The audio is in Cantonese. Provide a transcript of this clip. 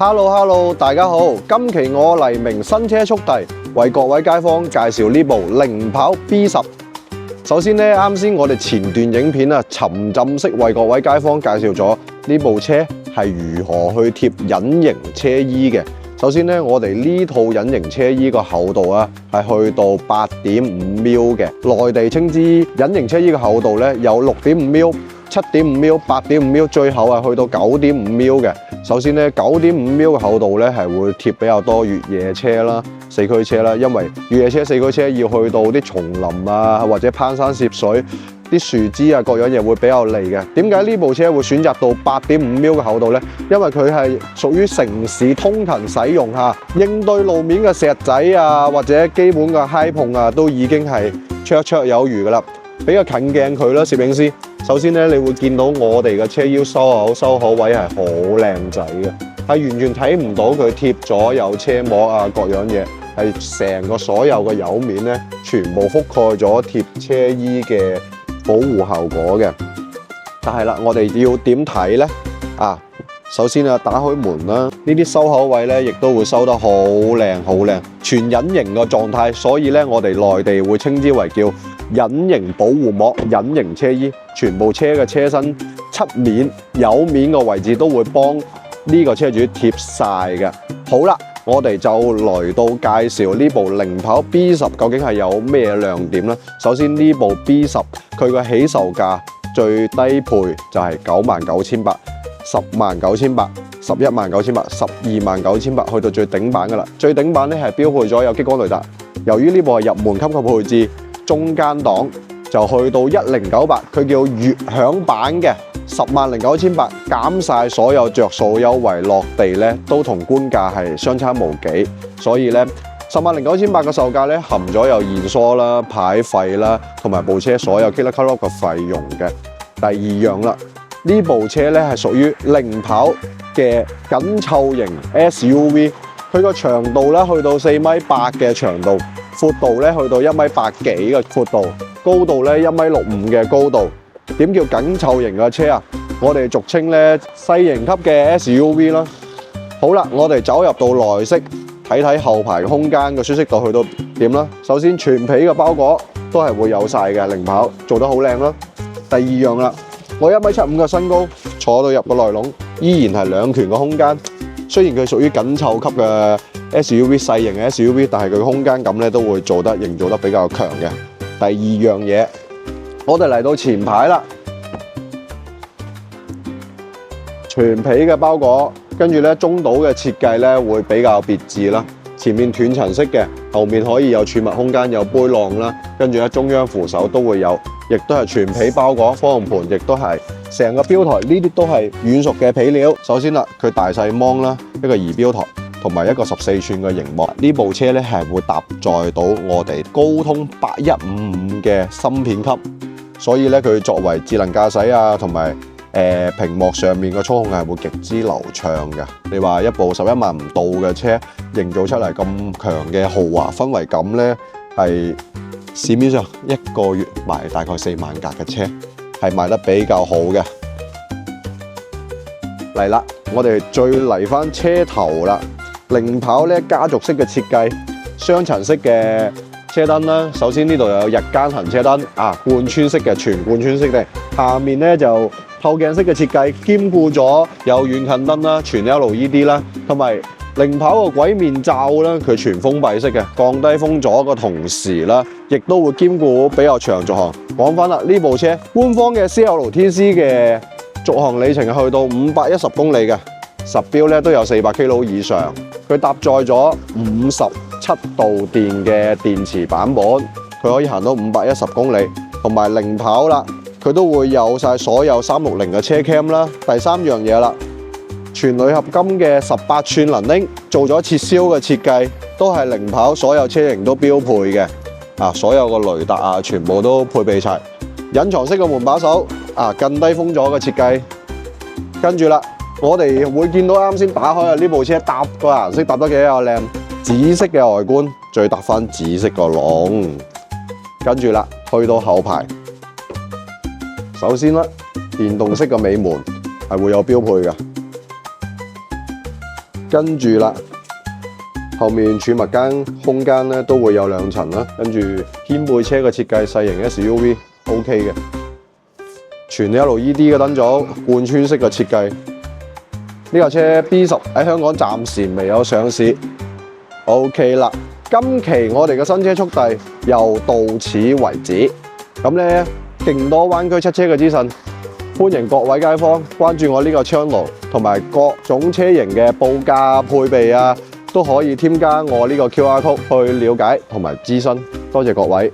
Hello， 大家好！今期我黎明新車速遞為各位街坊介紹呢部零跑 B10。首先呢，啱先我哋前段影片啊，沉浸式為各位街坊介紹咗呢部車係如何去貼隱形車衣嘅。首先呢，我哋呢套隱形車衣個厚度啊，係去到8.5mm嘅，內地稱之隱形車衣嘅厚度呢，有6.5mm、7.5mm、8.5mm，最後係去到9.5mm嘅。首先咧，9.5mm嘅厚度咧係會貼比較多越野車啦、四驅車啦，因為越野車、四驅車要去到啲叢林啊，或者攀山涉水、啲樹枝啊各樣嘢會比較利嘅。點解呢部車會選擇到8.5mm嘅厚度呢？因為佢係屬於城市通勤使用嚇，應對路面嘅石仔啊或者基本嘅揩碰啊，都已經係綽綽有餘噶啦。比較近鏡佢啦，攝影師。首先咧，你會見到我哋嘅車腰收口位係好靚仔嘅，係完全睇唔到佢貼咗有車膜啊各樣嘢，係成個所有嘅油面咧，全部覆蓋咗貼車衣嘅保護效果嘅。但係啦，我哋要點睇呢？首先啊，打開門啦，呢啲收口位咧，亦都會收得好靚好靚，全隱形嘅狀態，所以咧，我哋內地會稱之為叫隱形保護膜、隱形車衣。全部車嘅車身漆面、油面嘅位置都會幫呢個車主貼晒嘅。好啦，我哋就來到介紹呢部零跑 B10 究竟係有咩亮點呢？首先呢部 B10 佢嘅起售價最低配就係99,800、109,800、119,800、129,800，去到最頂版噶啦。最頂版咧係標配咗有激光雷達。由於呢部係入門級嘅配置，中間檔就去到1098，佢叫悦享版嘅109,800，減晒所有着數優惠，落地咧都同官價係相差無幾，所以咧109,800嘅售價咧含咗有驗疏啦、牌費啦，同埋部車所有 Killer Car 嘅費用嘅。第二樣啦，呢部車咧係屬於零跑嘅緊湊型 SUV， 佢個長度咧去到4.8米嘅長度，闊度咧去到1.8幾米嘅闊度。高度咧1.65米嘅高度，點叫緊湊型嘅車啊？我哋俗稱咧細型級嘅 SUV 啦。好啦，我哋走入到內飾，睇睇後排嘅空間嘅舒適度去到點啦。首先全皮嘅包裹都係會有晒嘅，零跑做得好靚啦。第二樣啦，我1.75米嘅身高，坐到入個內籠，依然係兩拳嘅空間。雖然佢屬於緊湊級嘅 SUV 細型嘅 SUV， 但係佢空間感咧都會營造得比較強嘅。第二樣嘢，我哋嚟到前排啦，全皮嘅包裹，跟住咧中島嘅設計咧會比較別緻啦。前面斷層式嘅，後面可以有儲物空間，有杯浪啦，跟住咧中央扶手都會有，亦都係全皮包裹，方向盤亦都係成個標台，呢啲都係軟熟嘅皮料。首先啦，佢大細芒啦，一個儀錶台。同埋一個14寸嘅熒幕，呢部車咧係會搭載到我哋高通8155嘅芯片級，所以咧佢作為智能駕駛啊，同埋屏幕上面嘅操控係會極之流暢嘅。你話一部11萬唔到嘅車，營造出嚟咁強嘅豪華氛圍感咧，係市面上一個月賣大概4萬架嘅車，係賣得比較好嘅。嚟啦，我哋再嚟翻車頭啦。零跑咧家族式嘅設計，雙層式嘅車燈啦。首先呢度有日間行車燈貫穿式嘅，全貫穿式嘅。下面咧就透鏡式嘅設計，兼顧咗有遠近燈啦、全 LED 啦，同埋零跑個軌面罩啦，佢全封閉式嘅，降低風阻嘅同時啦，亦都會兼顧比較長續航。講翻啦，呢部車官方嘅 CLTC 嘅續航里程係去到510公里嘅，實標咧都有400 km 以上。佢搭載咗57度電嘅電池版本，佢可以行到510公里，同埋零跑啦，佢都會有晒所有360嘅車 cam 啦。第三樣嘢啦，全鋁合金嘅18寸能鈴做咗撤銷嘅設計，都係零跑所有車型都標配嘅。所有個雷達全部都配備齊。隱藏式嘅門把手，更低風阻嘅設計。跟住啦。我哋會見到啱先打開呢部車搭個顏色搭得幾有靚，紫色嘅外觀，再搭翻紫色個籠。跟住啦，去到後排，首先啦，電動式嘅尾門係會有標配嘅，跟住啦，後面儲物間空間咧都會有2層啦。跟住掀背車嘅設計，細型 SUV OK 嘅，全 LED 嘅燈組，貫穿式嘅設計。呢架車 B10喺香港暫時未有上市。OK 啦，今期我哋嘅新車速遞又到此為止。咁咧，勁多灣區七車嘅資訊，歡迎各位街坊關注我呢個 channel， 同埋各種車型嘅報價配備啊，都可以添加我呢個 QR code 去了解同埋諮詢。多謝各位。